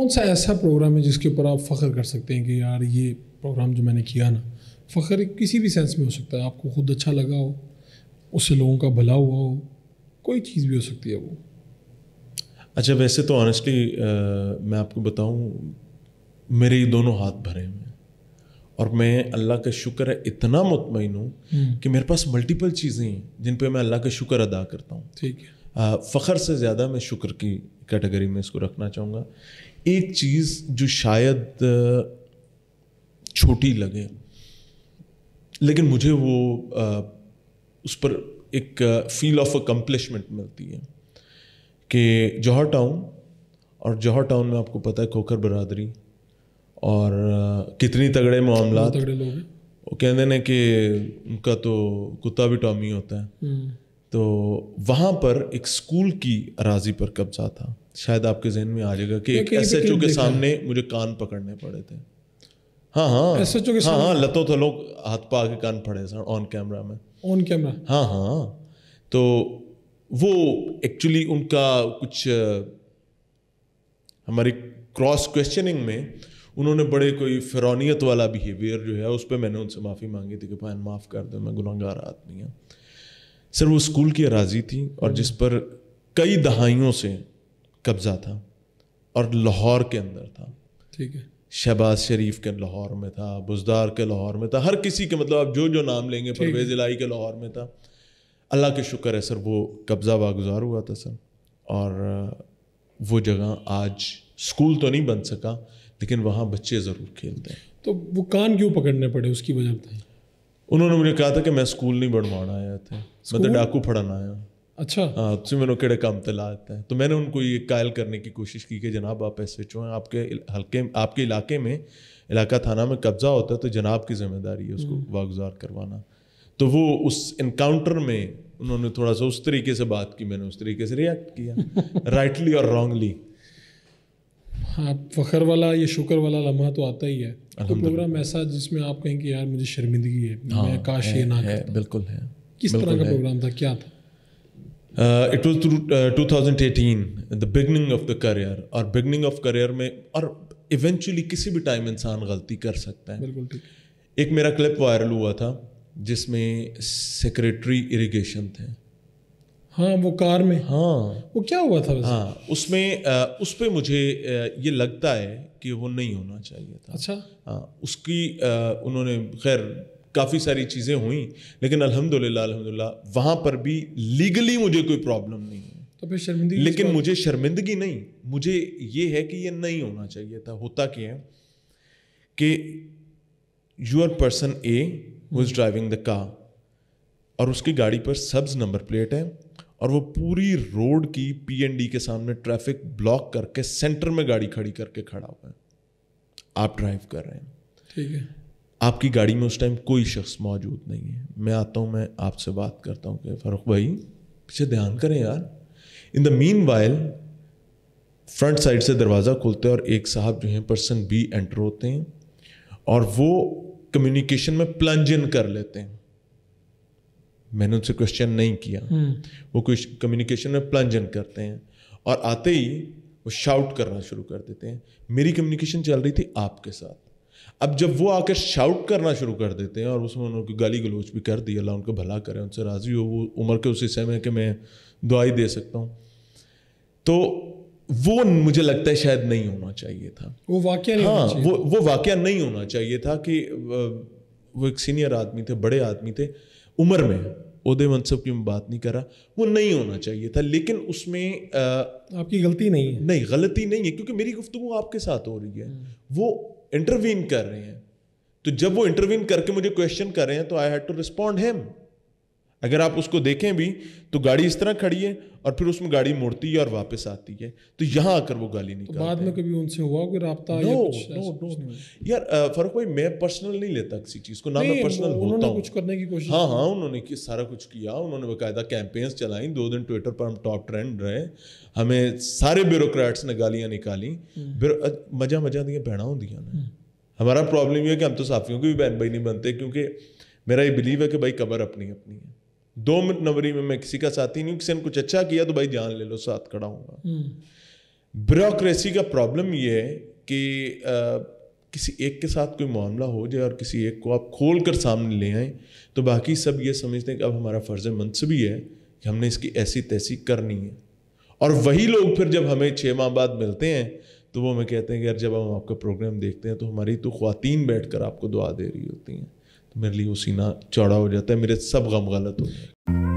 کون سا ایسا پروگرام ہے جس کے اوپر آپ فخر کر سکتے ہیں کہ یار یہ پروگرام جو میں نے کیا نا، فخر کسی بھی سینس میں ہو سکتا ہے، آپ کو خود اچھا لگا ہو، اس سے لوگوں کا بھلا ہوا ہو، کوئی چیز بھی ہو سکتی ہے وہ؟ اچھا ویسے تو آنیسٹلی میں آپ کو بتاؤں، میرے یہ دونوں ہاتھ بھرے ہوئے ہیں اور میں اللہ کا شکر ہے اتنا مطمئن ہوں کہ میرے پاس ملٹیپل چیزیں ہیں جن پہ میں اللہ کا شکر ادا کرتا ہوں. ٹھیک ہے. فخر سے زیادہ میں شکر کی کیٹیگری میں اس کو رکھنا چاہوں گا. ایک چیز جو شاید چھوٹی لگے لیکن مجھے وہ اس پر ایک فیل آف اکمپلشمنٹ ملتی ہے کہ جوہر ٹاؤن، اور جوہر ٹاؤن میں آپ کو پتہ ہے کھوکھر برادری اور کتنی تگڑے معاملات. وہ کہتے ہیں کہ ان کا تو کتا بھی ٹامی ہوتا ہے. تو وہاں پر ایک اسکول کی اراضی پر قبضہ تھا. شاید آپ کے ذہن میں آ جائے گا کہ ایک ایس ایچ او کے سامنے مجھے کان پکڑنے پڑے تھے. ہاں لتوں تھلوں ہاتھ پا کے کان پھڑے سر آن کیمرہ میں. آن کیمرہ؟ ہاں. تو وہ ایکچولی ان کا کچھ ہماری کراس کوشچننگ میں انہوں نے بڑے کوئی فرعونیت والا بیہیویئر جو ہے اس پہ میں نے ان سے معافی مانگی تھی کہ بھائی معاف کر دو، میں گنہگار آدمی ہوں. سر وہ اسکول کی اراضی تھی اور جس پر کئی دہائیوں سے قبضہ تھا اور لاہور کے اندر تھا. ٹھیک ہے. شہباز شریف کے لاہور میں تھا، بزدار کے لاہور میں تھا، ہر کسی کے مطلب آپ جو نام لیں گے، پرویز الہی کے لاہور میں تھا. اللہ کے شکر ہے سر وہ قبضہ واگزار ہوا تھا سر، اور وہ جگہ آج اسکول تو نہیں بن سکا لیکن وہاں بچے ضرور کھیلتے ہیں. تو وہ کان کیوں پکڑنے پڑے، اس کی وجہ بتائیں. انہوں نے مجھے کہا تھا کہ میں اسکول نہیں بنوانا آیا تھا، میں تو ڈاکو پھڑنا آیا. اچھا. ہاں تجھے میں نے کہڑے کام تلا آتا ہے. تو میں نے ان کو یہ قائل کرنے کی کوشش کی کہ جناب آپ ایس ایچ او ہیں، آپ کے حلقے آپ کے علاقے میں علاقہ تھانہ میں قبضہ ہوتا ہے تو جناب کی ذمہ داری ہے اس کو واگزار کروانا. تو وہ اس انکاؤنٹر میں انہوں نے تھوڑا سا اس طریقے سے بات کی، میں نے اس طریقے سے ریئیکٹ کیا رائٹلی اور رانگلی. ہاں فخر والا یہ شکر والا لمحہ تو آتا ہی ہے. کوئی پروگرام ایسا جس میں آپ کہیں کہ یار مجھے شرمندگی ہے، میں کاش یہ نہ کرتا؟ بالکل ہے. کس طرح کا پروگرام تھا، کیا تھا؟ It was 2018 the beginning of the career. اور beginning of career میں اور ایونچولی کسی بھی ٹائم انسان غلطی کر سکتا ہے. بالکل ٹھیک. ایک میرا کلپ وائرل ہوا تھا جس میں سیکریٹری اریگیشن تھے. ہاں وہ کار میں. ہاں وہ کیا ہوا تھا؟ ہاں اس میں اس پہ مجھے یہ لگتا ہے کہ وہ نہیں ہونا چاہیے تھا. اچھا. ہاں اس کی انہوں نے خیر کافی ساری چیزیں ہوئیں لیکن الحمدللہ وہاں پر بھی لیگلی مجھے کوئی پرابلم نہیں ہے. تو پھر شرمندگی؟ لیکن مجھے شرمندگی نہیں، مجھے یہ ہے کہ یہ نہیں ہونا چاہیے تھا. ہوتا کیا ہے کہ you are person a who is driving the car اور اس کی گاڑی پر سبز نمبر پلیٹ ہے اور وہ پوری روڈ کی پی این ڈی کے سامنے ٹریفک بلاک کر کے سینٹر میں گاڑی کھڑی کر کے کھڑا ہوا ہے. آپ ڈرائیو کر رہے ہیں. ٹھیک ہے. آپ کی گاڑی میں اس ٹائم کوئی شخص موجود نہیں ہے. میں آتا ہوں، میں آپ سے بات کرتا ہوں کہ فاروق بھائی پیچھے دھیان کریں یار. ان دا مین وائل فرنٹ سائڈ سے دروازہ کھولتے ہیں اور ایک صاحب جو ہیں پرسن بی انٹر ہوتے ہیں اور وہ کمیونیکیشن میں پلنج ان کر لیتے ہیں. میں نے ان سے کوشچن نہیں کیا، وہ کمیونیکیشن میں پلنج ان کرتے ہیں اور آتے ہی وہ شاؤٹ کرنا شروع کر دیتے ہیں. میری کمیونیکیشن چل رہی تھی آپ کے ساتھ. اب جب وہ آ کر شاؤٹ کرنا شروع کر دیتے ہیں اور اس میں انہوں نے گالی گلوچ بھی کر دی، اللہ ان کو بھلا کرے، ان سے راضی ہو، وہ عمر کے اس حصے میں کہ میں دعائی دے سکتا ہوں. تو وہ مجھے لگتا ہے شاید نہیں ہونا چاہیے تھا. وہ واقعہ نہیں ہونا چاہیے. وہ واقعہ نہیں ہونا چاہیے تھا کہ وہ ایک سینئر آدمی تھے، بڑے آدمی تھے عمر میں، عہدے منصب کی میں بات نہیں کر رہا، وہ نہیں ہونا چاہیے تھا. لیکن اس میں آپ کی غلطی نہیں ہے. نہیں غلطی نہیں ہے کیونکہ میری گفتگو آپ کے ساتھ ہو رہی ہے. وہ انٹروین کر رہے ہیں تو جب وہ انٹروین کر کے مجھے کویشچن کر رہے ہیں تو I had to respond him. اگر آپ اس کو دیکھیں بھی تو گاڑی اس طرح کھڑی ہے اور پھر اس میں گاڑی مڑتی ہے اور واپس آتی ہے تو یہاں آ کر وہ گالی نہیں کرتے. بعد میں کبھی ان سے ہوا کوئی رابطہ؟ یار فاروق بھائی میں پرسنل نہیں لیتا کسی چیز کو، نہ میں پرسنل ہوتا ہوں. کچھ کرنے کی کوشش. ہاں انہوں نے سارا کچھ کیا. انہوں نے باقاعدہ کیمپینز چلائیں، 2 دن ٹویٹر پر ہم ٹاپ ٹرینڈ رہے. ہمیں سارے بیوروکریٹس نے گالیاں نکالی. مزہ دیا بہنا ہوں دیا نا. ہمارا پرابلم یہ ہے کہ ہم تو صحافیوں کے بھی بہن بھائی نہیں بنتے کیونکہ میرا یہ بلیو ہے کہ بھائی قبر اپنی اپنی ہے. 2 نمبری میں کسی کا ساتھی نہیں ہوں. کسی نے کچھ اچھا کیا تو بھائی جان لے لو، ساتھ کھڑا ہوں گا. بیوروکریسی کا پرابلم یہ ہے کہ کسی ایک کے ساتھ کوئی معاملہ ہو جائے اور کسی ایک کو آپ کھول کر سامنے لے آئیں تو باقی سب یہ سمجھتے ہیں کہ اب ہمارا فرض منصبی ہے کہ ہم نے اس کی ایسی تیسی کرنی ہے. اور وہی لوگ پھر جب ہمیں 6 ماہ بعد ملتے ہیں تو وہ ہمیں کہتے ہیں کہ یار جب ہم آپ کا پروگرام دیکھتے ہیں تو ہماری تو خواتین بیٹھ کر آپ کو دعا دے رہی ہوتی ہیں, تو میرے لیے وہ سینہ چوڑا ہو جاتا ہے, میرے سب غم غلط ہو جاتے ہیں.